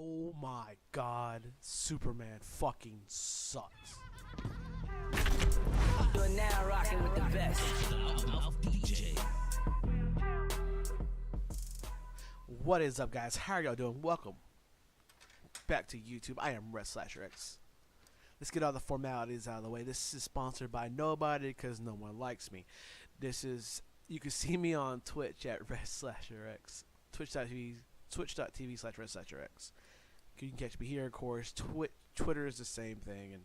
Oh my god, Superman fucking sucks. You're now rocking with the best. What is up, guys? How are y'all doing? Welcome back to YouTube. I am Red/X. Let's get all the formalities out of the way. This is sponsored by nobody because no one likes me. You can see me on Twitch at Red/X. Twitch.tv/Red/X. You can catch me here, of course. Twitter is the same thing, and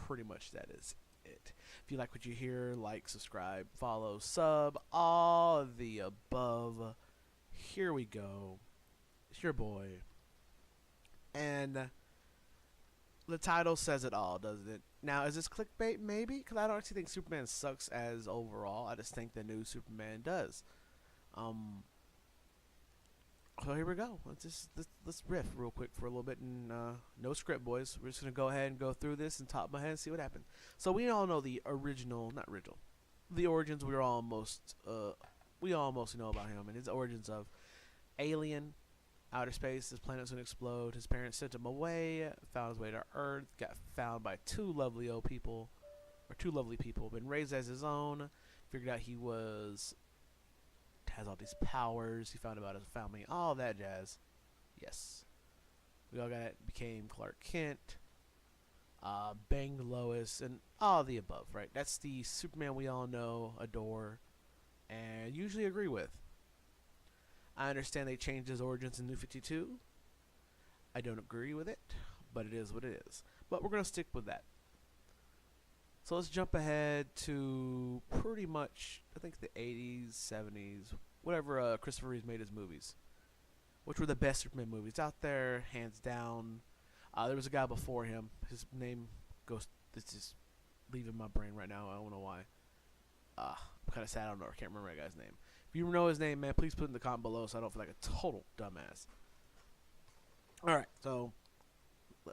pretty much that is it. If you like what you hear, like, subscribe, follow, sub, all of the above. Here we go. It's your boy. And the title says it all, doesn't it? Now, is this clickbait? Maybe? Because I don't actually think Superman sucks as overall. I just think the new Superman does. So here we go. Let's riff real quick for a little bit, and no script, boys. We're just gonna go ahead and go through this and top my head and see what happens. So we all know the the origins. We all mostly know about him and his origins of alien, outer space. His planet's gonna explode. His parents sent him away. Found his way to Earth. Got found by two lovely people. Been raised as his own. Figured out he has all these powers. He found about his family, all that jazz. Yes, we all got it. Became Clark Kent, banged Lois, and all the above. Right? That's the Superman we all know, adore, and usually agree with. I understand they changed his origins in New 52. I don't agree with it, but it is what it is. But we're gonna stick with that. So let's jump ahead to pretty much, I think, the 80s, 70s, whatever Christopher Reeves made his movies, which were the best Superman movies out there, hands down. There was a guy before him. His name goes, it's just leaving my brain right now. I don't know why. I'm kind of sad. I don't know. I can't remember that guy's name. If you know his name, man, please put it in the comment below so I don't feel like a total dumbass. Alright, so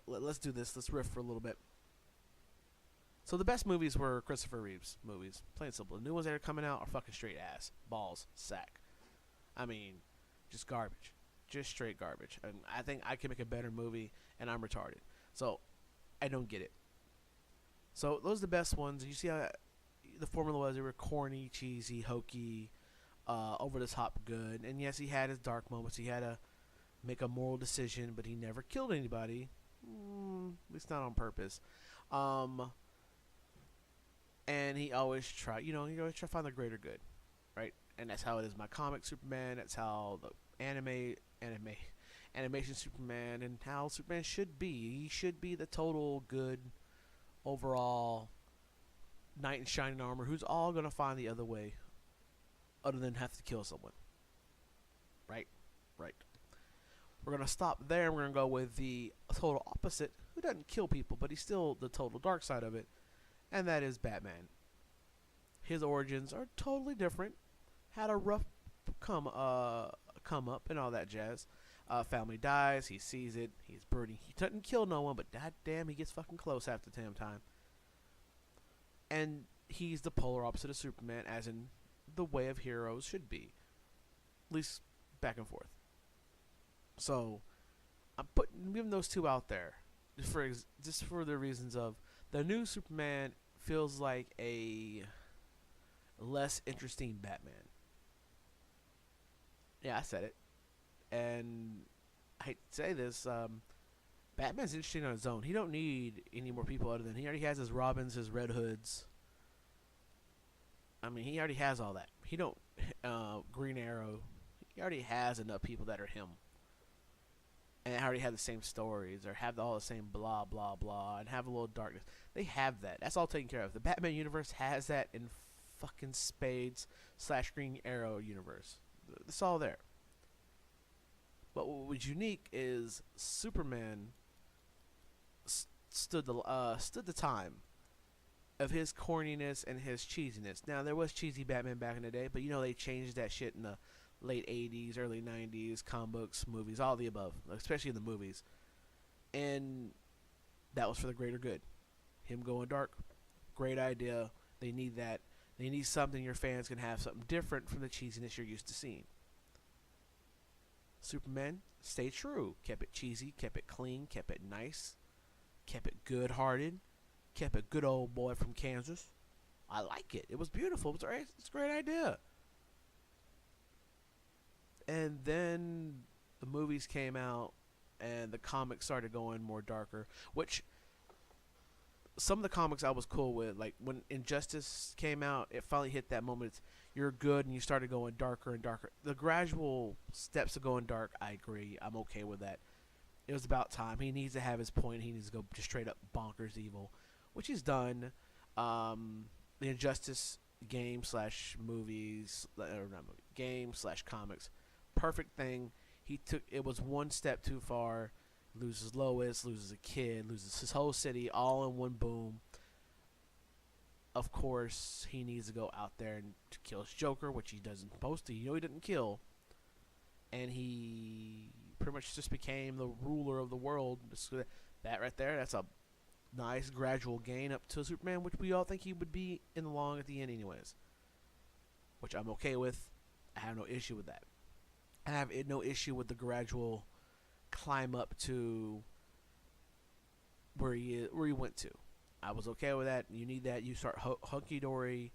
let's do this. Let's riff for a little bit. So the best movies were Christopher Reeves movies. Plain and simple. The new ones that are coming out are fucking straight ass. Balls. Sack. I mean, just garbage. Just straight garbage. And I think I can make a better movie, and I'm retarded. So, I don't get it. So, those are the best ones. You see how the formula was. They were corny, cheesy, hokey, over-the-top good. And yes, he had his dark moments. He had to make a moral decision, but he never killed anybody. At least not on purpose. And he always tried, he always try to find the greater good, right? And that's how it is. My comic Superman. That's how the animation Superman, and how Superman should be. He should be the total good, overall knight in shining armor who's all gonna find the other way, other than have to kill someone. Right. We're gonna stop there. And we're gonna go with the total opposite, who doesn't kill people, but he's still the total dark side of it. And that is Batman. His origins are totally different. Had a rough come up and all that jazz. Family dies. He sees it. He's brooding. He doesn't kill no one, but goddamn, he gets fucking close half the damn time. And he's the polar opposite of Superman, as in the way of heroes should be. At least back and forth. So I'm giving those two out there, just for the reasons of. The new Superman feels like a less interesting Batman. Yeah, I said it. And I hate to say this, Batman's interesting on his own. He don't need any more people other than he already has his Robins, his Red Hoods. I mean, he already has all that. He don't Green Arrow. He already has enough people that are him. And already have the same stories, or have all the same blah blah blah, and have a little darkness. They have that. That's all taken care of. The Batman universe has that in fucking spades / Green Arrow universe. It's all there. But what was unique is Superman stood the time of his corniness and his cheesiness. Now, there was cheesy Batman back in the day, but they changed that shit in the late 80s, early 90s, comic books, movies, all the above, especially in the movies. And that was for the greater good. Him going dark, great idea. They need that. They need something your fans can have, something different from the cheesiness you're used to seeing. Superman stayed true, kept it cheesy, kept it clean, kept it nice, kept it good-hearted, kept a good old boy from Kansas. I like it. It was beautiful. It's a great idea. And then the movies came out, and the comics started going more darker. Which some of the comics I was cool with, like when Injustice came out, it finally hit that moment. You're good, and you started going darker and darker. The gradual steps of going dark, I agree. I'm okay with that. It was about time. He needs to have his point. He needs to go just straight up bonkers evil, which he's done. The Injustice game slash movies, or not movie, game slash comics, perfect thing. He took it was one step too far. Loses Lois, loses a kid, loses his whole city, all in one boom. Of course, he needs to go out there and to kill his Joker, which he doesn't supposed to. You know he didn't kill, and he pretty much just became the ruler of the world. That right there, that's a nice gradual gain up to Superman, which we all think he would be in the long at the end, anyways. Which I'm okay with. I have no issue with that. I have no issue with the gradual climb up to where he went to. I was okay with that. You need that. You start hunky dory.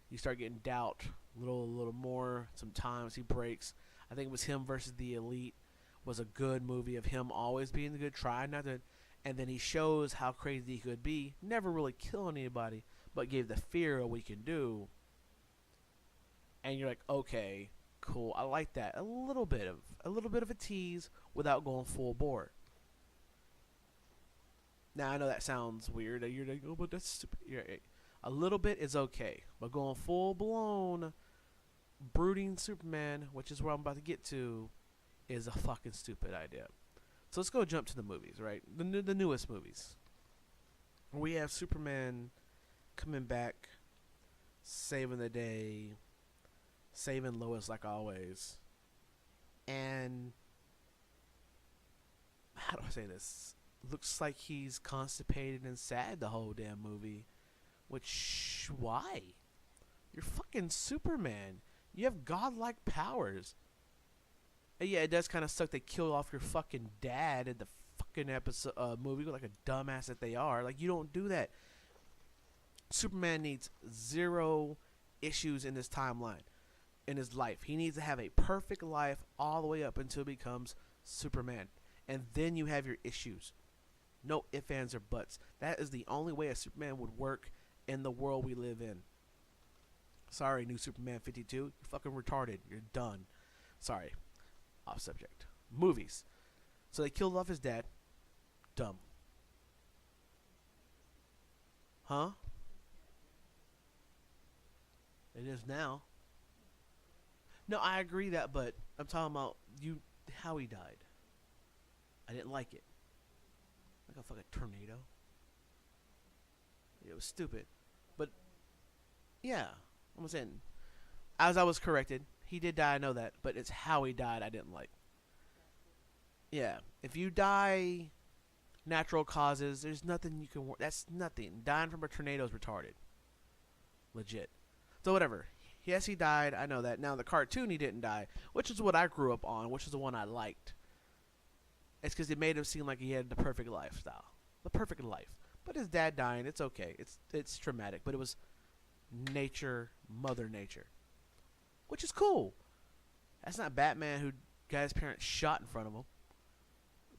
You start getting doubt a little more. Sometimes he breaks. I think it was him versus the Elite was a good movie of him always being the good, trying not to, and then he shows how crazy he could be. Never really killing anybody, but gave the fear of what he can do. And you're like, okay, cool. I like that. A little bit of a tease without going full bore. Now I know that sounds weird. You're like, oh, but that's stupid. A little bit is okay, but going full blown, brooding Superman, which is where I'm about to get to, is a fucking stupid idea. So let's go jump to the movies, right? The newest movies. We have Superman coming back, saving the day, saving Lois like always. And how do I say this? Looks like he's constipated and sad the whole damn movie. Which, why? You're fucking Superman. You have godlike powers. And yeah, it does kind of suck they killed off your fucking dad in the fucking episode movie, like a dumbass that they are. Like, you don't do that. Superman needs zero issues in this timeline, in his life. He needs to have a perfect life all the way up until he becomes Superman. And then you have your issues. No ifs, ands, or buts. That is the only way a Superman would work in the world we live in. Sorry, new Superman 52. You're fucking retarded. You're done. Sorry. Off subject. Movies. So they killed off his dad. Dumb. Huh? It is now. No, I agree that, but I'm talking about how he died. I didn't like it. Like a fucking tornado. It was stupid. But, yeah. I'm saying, as I was corrected, he did die, I know that. But it's how he died I didn't like. Yeah. If you die natural causes, there's nothing you can... That's nothing. Dying from a tornado is retarded. Legit. So whatever. Yes, he died. I know that. Now, the cartoon, he didn't die. Which is what I grew up on. Which is the one I liked. It's because it made him seem like he had the perfect lifestyle. The perfect life. But his dad dying, it's okay. It's traumatic. But it was nature, Mother Nature. Which is cool. That's not Batman who got his parents shot in front of him.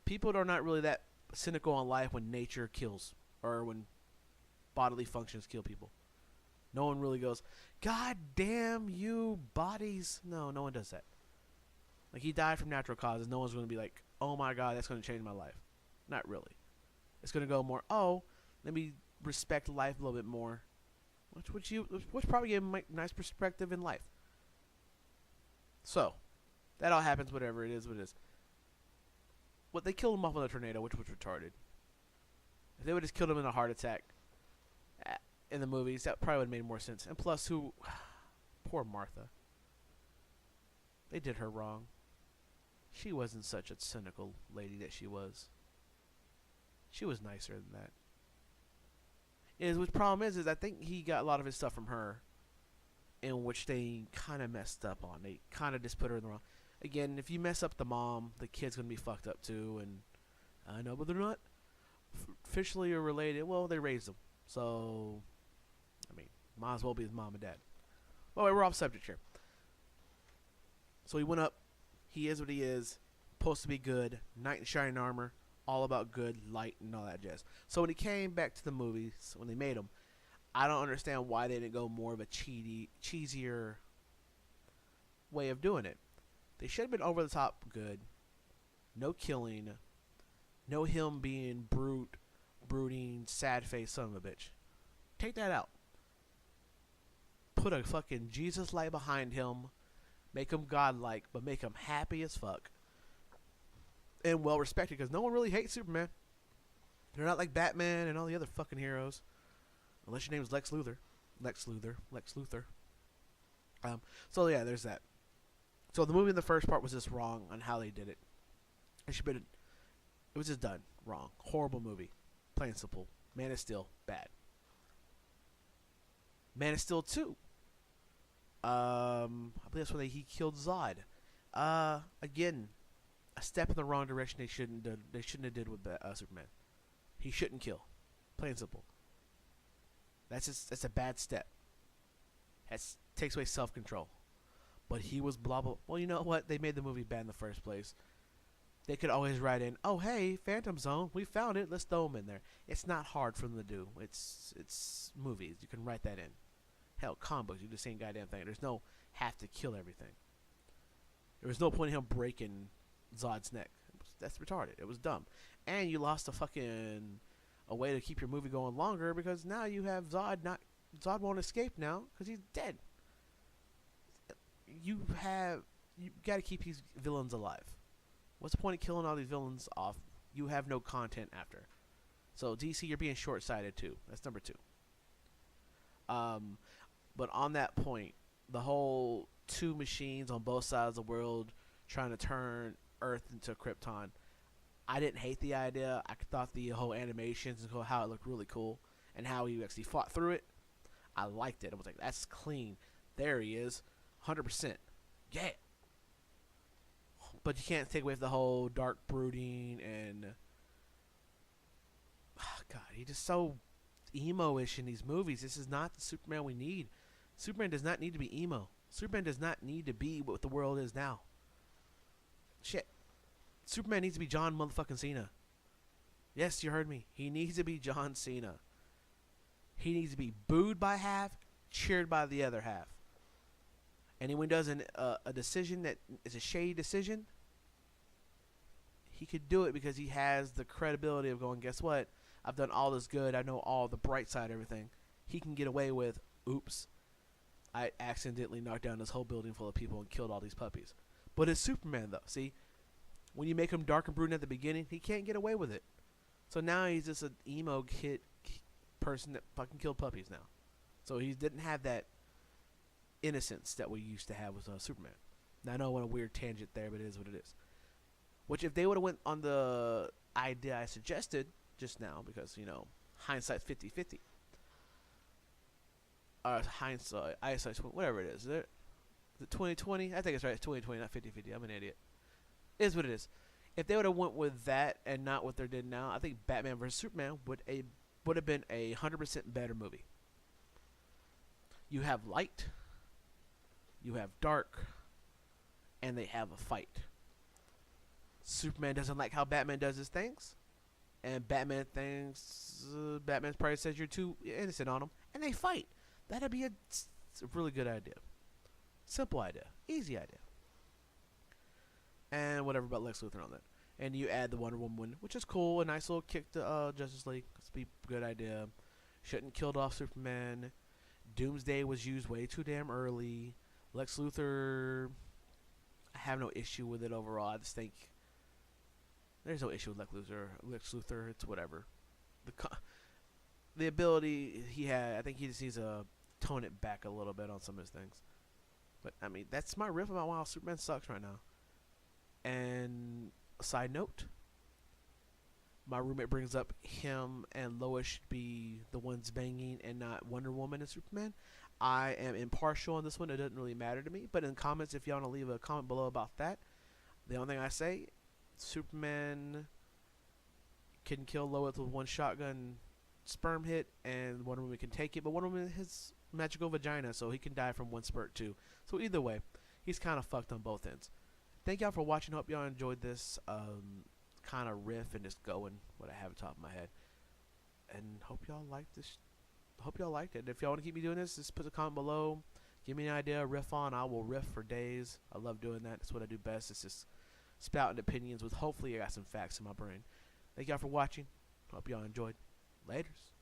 People are not really that cynical on life when nature kills. Or when bodily functions kill people. No one really goes, God damn you bodies. No one does that. Like, he died from natural causes. No one's going to be like, oh my God, that's going to change my life. Not really. It's going to go more, oh, let me respect life a little bit more. Which probably gave him a nice perspective in life. So, that all happens, whatever it is, what it is. What they killed him off with a tornado, which was retarded. If they would have just killed him in a heart attack in the movies, that probably would have made more sense. And plus, poor Martha. They did her wrong. She wasn't such a cynical lady that she was. She was nicer than that. Which problem is I think he got a lot of his stuff from her, in which they kind of messed up on. They kind of just put her in the wrong. Again, if you mess up the mom, the kid's gonna be fucked up too. And I know, but they're not officially related. Well, they raised them, so I mean, might as well be his mom and dad. Well, we're off subject here. So he went up. He is what he is. Supposed to be good. Knight in shining armor. All about good, light, and all that jazz. So when he came back to the movies, when they made him, I don't understand why they didn't go more of a cheesier way of doing it. They should have been over the top good. No killing. No him being brooding, sad face son of a bitch. Take that out. Put a fucking Jesus light behind him. Make him godlike, but make him happy as fuck. And well respected, because no one really hates Superman. They're not like Batman and all the other fucking heroes. Unless your name is Lex Luthor. Lex Luthor. So yeah, there's that. So the movie in the first part was just wrong on how they did it. It was just done wrong. Horrible movie. Plain and simple. Man of Steel, bad. Man of Steel 2. I believe that's when he killed Zod. Again, a step in the wrong direction. They shouldn't have did with Superman. He shouldn't kill. Plain and simple. That's a bad step. Takes away self-control. But he was blah blah. Well, you know what? They made the movie bad in the first place. They could always write in, "Oh hey, Phantom Zone, we found it. Let's throw him in there." It's not hard for them to do. It's movies. You can write that in. Hell, comic books, you do the same goddamn thing. There's no have to kill everything. There was no point in him breaking Zod's neck. That's retarded. It was dumb. And you lost a way to keep your movie going longer, because now you have Zod won't escape now because he's dead. You got to keep these villains alive. What's the point of killing all these villains off? You have no content after. So DC, you're being short-sighted too. That's number 2. But on that point, the whole two machines on both sides of the world trying to turn Earth into Krypton, I didn't hate the idea. I thought the whole animations and how it looked really cool, and how he actually fought through it, I liked it. I was like, that's clean. There he is, 100%. Yeah. But you can't take away the whole dark brooding and God, he's just so emo-ish in these movies. This is not the Superman we need. Superman does not need to be emo. Superman does not need to be what the world is now. Shit. Superman needs to be John motherfucking Cena. Yes, you heard me. He needs to be John Cena. He needs to be booed by half, cheered by the other half. And when he does a decision that is a shady decision, he could do it because he has the credibility of going, guess what? I've done all this good. I know all the bright side of everything. He can get away with, oops, I accidentally knocked down this whole building full of people and killed all these puppies. But it's Superman, though. See, when you make him dark and brooding at the beginning, he can't get away with it. So now he's just an emo kid person that fucking killed puppies now. So he didn't have that innocence that we used to have with Superman. Now, I know I went a weird tangent there, but it is what it is. Which, if they would have went on the idea I suggested just now, because, you know, hindsight's 50-50. Hindsight, eyesight, whatever it is. Is it 2020? I think it's right. It's 2020, not 50-50. I'm an idiot. It is what it is. If they would have went with that and not what they did now, I think Batman vs. Superman would have been a 100% better movie. You have light, you have dark, and they have a fight. Superman doesn't like how Batman does his things, and Batman thinks Batman's probably says you're too innocent on him, and they fight. That'd be a really good idea. Simple idea. Easy idea. And whatever about Lex Luthor on that. And you add the Wonder Woman, which is cool. A nice little kick to Justice League. It's a good idea. Shouldn't killed off Superman. Doomsday was used way too damn early. Lex Luthor, I have no issue with it overall. I just think there's no issue with Lex Luthor. It's whatever. The ability he had, I think he just needs to tone it back a little bit on some of his things. But, I mean, that's my riff about why Superman sucks right now. And a side note, my roommate brings up him and Lois should be the ones banging and not Wonder Woman and Superman. I am impartial on this one. It doesn't really matter to me. But in comments, if y'all want to leave a comment below about that, The only thing I say, Superman can kill Lois with one shotgun sperm hit, and Wonder Woman can take it, but Wonder Woman has magical vagina, so he can die from one spurt too. So either way, he's kind of fucked on both ends. Thank y'all for watching. Hope y'all enjoyed this kind of riff and just going what I have on top of my head. And hope y'all liked this. Hope y'all liked it. If y'all want to keep me doing this, just put a comment below. Give me an idea, riff on. I will riff for days. I love doing that. That's what I do best. It's just spouting opinions with hopefully I got some facts in my brain. Thank y'all for watching. Hope y'all enjoyed. Laters.